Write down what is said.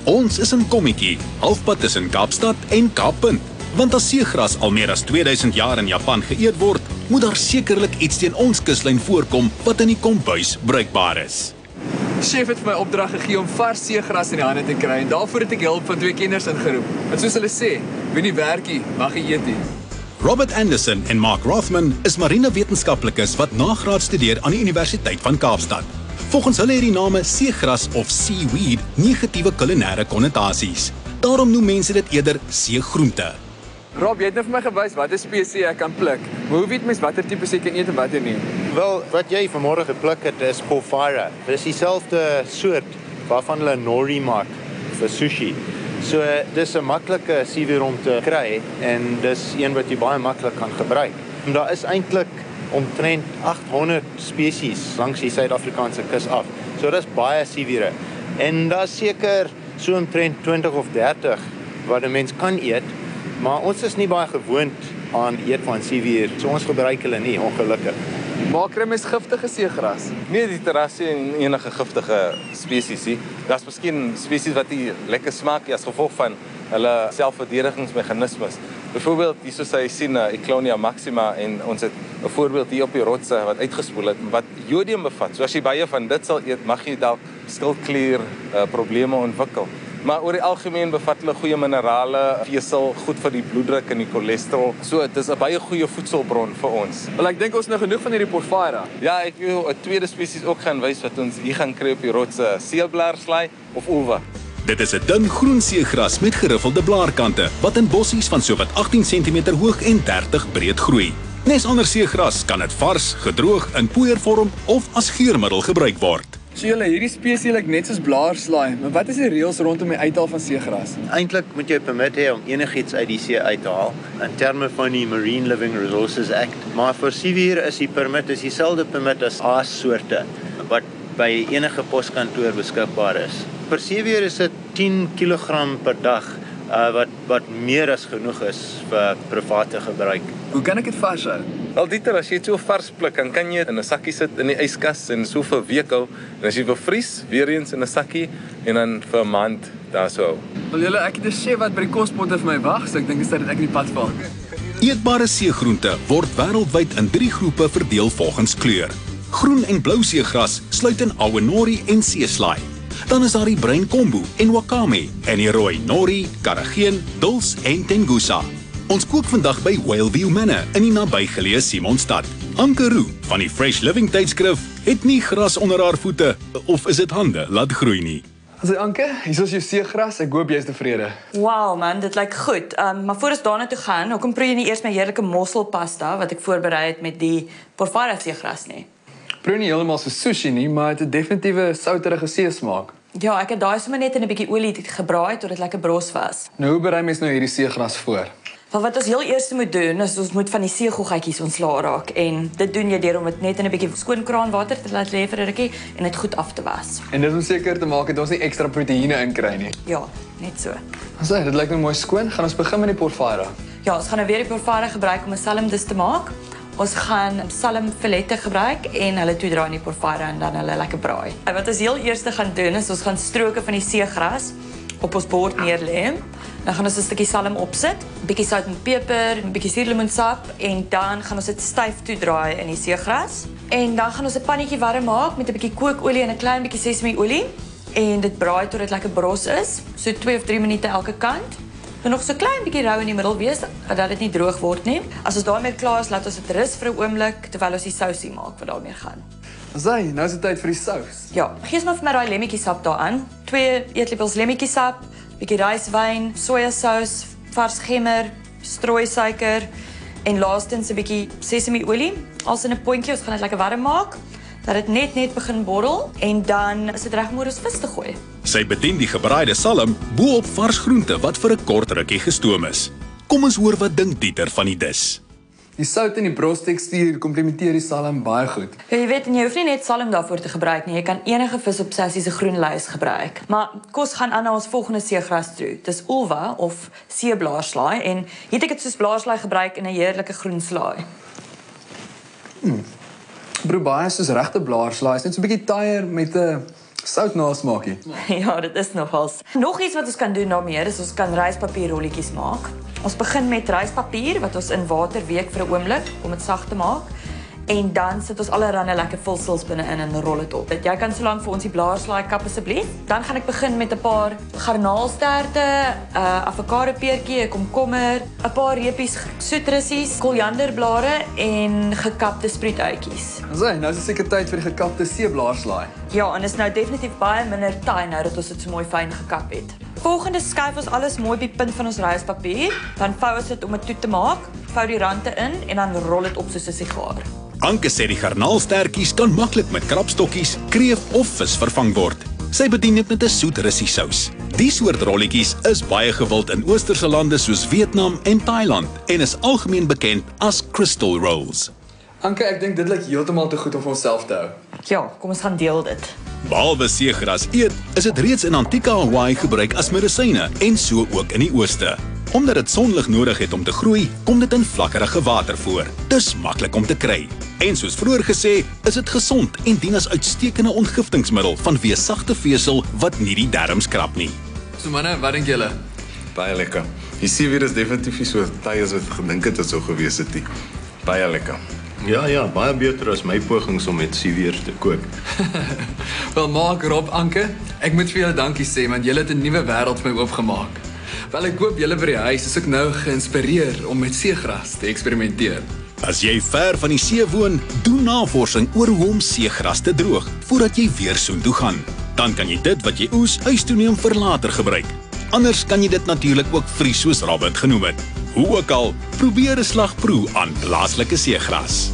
Ons is in Kommetjie, halfpad tussen Kaapstad en Kaappunt. Want as seegras al meer as 2000 jaar in Japan geëet word, moet daar sekerlik iets teen ons kuslyn voorkom wat in die kombuis bruikbaar is. Chef het vir my opdrag gegee om vars seegras in die hande te kry en daarvoor het ek hulp van 2 kenners ingeroep. En soos hulle sê, wie nie werkie, mag nie eet nie. Robert Anderson en Mark Rothman is marinewetenskaplikes wat nagraad studeer aan die Universiteit van Kaapstad. Volgens hulle het die name seegras of seaweed negatiewe kulinaire konnotasies. Daarom noem mense dit eerder seegroente. Rob, jy het nou vir my gewys watter spesies ek kan pluk. Maar hoe weet mens watter tipe jy kan eet en watter nie? Wel, wat jy vanmôre gepluk het is Porphyra. Dit is dieselfde soort waarvan hulle nori maak vir sushi. So dis 'n maklike seaweed om te kry en dis een wat jy baie maklik kan gebruik. En daar is eintlik omtrent 800 spesies langs die Suid-Afrikaanse kus af. So dis baie seaweed. En daar's seker so omtrent 20 of 30 wat 'n mens kan eet, maar ons is nie baie gewoond aan eet van seaweed. So ons gebruik hulle nie, ongelukkig. Maak kry mens giftige seegras? Nee, die terrasie en enige giftige spesies nie. Daar's miskien spesies wat nie lekker smaak nie as gevolg van hulle selfverdedigingsmeganismes. Byvoorbeeld, hier soos jy sien, Eclonia maxima en ons het 'n voorbeeld hier op die rotse wat uitgespoel het wat jodium bevat. So as jy baie van dit sal eet, mag jy dalk skildklier probleme ontwikkel. Maar oor die algemeen bevat hulle goeie minerale, vesel, goed vir die bloeddruk en die cholesterol. So dit is 'n baie goeie voedselbron vir ons. Wel, ek dink ons nou genoeg van hierdie Porphyra. Ja, ek wil 'n tweede spesies ook gaan wys wat ons hier gaan kry op die rotse, seeblaarslaai of ulva. Dit is 'n dun groen seegras met geriffelde blaarkante wat in bossies van sowat 18 cm hoog en 30 breed groei. Nes ander seegras kan dit vars, gedroog, in poeiervorm of as geurmiddel gebruik word. So julle, hierdie spesies lyk net soos blaarslaai, maar wat is die reëls rondom die uithaal van seegras? Eintlik moet jy 'n permit hê om enigiets uit die see uit te haal in terme van die Marine Living Resources Act. Maar vir seaweed is die permit dieselfde permit as aassoorte wat by enige poskantoor beskikbaar is. Per seeweed is dit 10 kg per dag wat meer as genoeg is vir private gebruik. Hoe kan ek dit vashou? Wel Dieter, as jy dit so vars pluk, dan kan jy in 'n sakkie sit in die yskas en so vir 'n week hou. En as jy wil vries, weer eens in 'n sakkie en dan vir 'n maand daar so hou. Wel julle, ek het 'n chef wat by die kospotte vir my wag, so ek dink dis dat ek in die pad val. Eetbare seegroente word wêreldwyd in 3 groepe verdeel volgens kleur. Groen en blou seegras sluit in awenori en seeslaai. Dan is daar die bruin kombu en wakame en die rooi nori, karageen, duls en tengusa. Ons kook vandag by Whaleview Manor in die nabygeleë Simonstad. Anke Roux van die Fresh Living tydskrif het nie gras onder haar voete of is dit hande laat groei nie. As Anke, hier is jou seegras, ek hoop jy is tevrede. Wow man, dit lyk goed. Maar voor ons daarna toe gaan, hoekom proe jy nie eers my heerlike mosselpasta wat ek voorberei het met die Porphyra seegras nie? Proe nie heeltemal so sushi nie, maar het 'n definitiewe souterige seesmaak. Ja, ek het daai sommer net in 'n bietjie olie gebraai tot dit lekker bros was. Nou hoe berei mens nou hierdie seegras voor? Maar wat ons heel eers moet doen, is ons moet van die seegoggetjies ontslaa raak en dit doen jy deur om dit net in 'n bietjie skoon kraanwater te laat lê vir 'n rukkie en dit goed af te was. En dis om seker te maak dat ons nie ekstra proteïene inkry nie. Ja, net so. Ons sê dit lyk nou mooi skoon. Gaan ons begin met die Porphyra. Ja, ons gaan nou weer die Porphyra gebruik om 'n salmdis te maak. Ons gaan salmfilette gebruik en hulle toedraai in die Porphyra en dan hulle lekker braai. Wat ons heel eers gaan doen is ons gaan stroke van die seegras op ons bord neerlê. Dan gaan ons 'n stukkie salm opsit, 'n bietjie sout en peper, 'n bietjie suurlemoensap en dan gaan ons dit styf toedraai in die seegras. En dan gaan ons 'n pannetjie warm maak met 'n bietjie kookolie en 'n klein bietjie sesamiolie en dit braai tot dit lekker bros is, so 2 of 3 minute elke kant. En nog so klein bietjie rou in die middel wees dat dit nie droog word nie. As ons daarmee klaar is, laat ons dit rus vir 'n oomblik terwyl ons die sousie maak wat daarmee gaan. Sy, nou is dit tyd vir die sous. Ja, gee maar vir my daai lemmetjiesap daaraan. 2 eetlepels lemmetjiesap, bietjie ryswyn, sojasous, vars gemmer, strooisuiker en laastens 'n bietjie sesamiolie. Alles in 'n potjie, ons gaan dit lekker warm maak. Dat dit net begin borrel en dan is dit reg om oor ons vis te gooi. Sy bedien die gebraaide salm bo-op vars groente wat vir 'n kort rukkie gestoom is. Kom ons hoor wat dink Dieter van die dis. Die sout en die brostekstuur komplementeer die salm baie goed. Ja, jy weet, en jy hoef nie net salm daarvoor te gebruik nie. Jy kan enige vis op Sassie se groen lys gebruik. Maar kos gaan aan na ons volgende seegras toe. Dis ulva of seeblaarslaai en hier het ek dit soos blaarslaai gebruik in 'n heerlike groen slaai. Proe baie soos regte blaarslaai, net so 'n bietjie taaier met 'n Sout nasmaakie. Ja, dit is nogals. Nog iets wat ons kan doen daarmee is ons kan ryspapierrolletjies maak. Ons begin met ryspapier wat ons in water week vir 'n oomblik om dit sag te maak. En dan sit ons allerlei lekker vulsels binne-in en rol dit op. Jy kan solank vir ons die blaarslaai kap asseblief. Dan gaan ek begin met 'n paar garnaalsterte, avokadopeertjie, 'n komkommer, 'n paar reepies soetrussies, korianderblare en gekapte sproetuitjies. Nou is dit seker tyd vir die gekapte seeblaarslaai. Ja, en is nou definitief baie minder taai nou dat ons dit so mooi fyn gekap het. Volgende skuif ons alles mooi op die punt van ons ryspapier, dan vou ons dit om dit toe te maak, vou die rande in en dan rol dit op soos 'n sigaar. Anke sê die garnaalstertjies kan maklik met krapstokkies, kreef of vis vervang word. Sy bedien dit met 'n soet russiesous. Die soort rolletjies is baie gewild in oosterse lande soos Vietnam en Thailand en is algemeen bekend as crystal rolls. Anke, ek dink dit lyk heeltemal te goed om vir onsself te hou. Ja, kom ons gaan deel dit. Behalwe seegras eet, is dit reeds in antieke Hawaii gebruik as medisyne en so ook in die ooste. Omdat dit sonlig nodig het om te groei, kom dit in vlakkerige water voor. Dis maklik om te kry. En soos vroeër gesê, is dit gesond en dien as uitstekende ontgiftingsmiddel vanweë sagte vesel wat nie die darmes krap nie. So manne, wat dink julle? Baie lekker. Die seewier is definitief nie so taai as wat gedink het sou gewees het nie. Baie lekker. Ja, baie beter as my pogings om met seewier te kook. Wel, Mark, Rob, Anke, ek moet vir julle dankie sê, want julle het 'n nuwe wêreld vir my oopgemaak. Wel, ek hoop julle by die huis is ook nou geïnspireer om met seegras te eksperimenteer. As jy ver van die see woon, doen navorsing oor hoe om seegras te droog voordat jy weer soontoe gaan. Dan kan jy dit wat jy oes huis toe neem vir later gebruik. Anders kan jy dit natuurlik ook vries soos Robert genoem het. Hoe ook al, probeer 'n slag proe aan plaaslike seegras.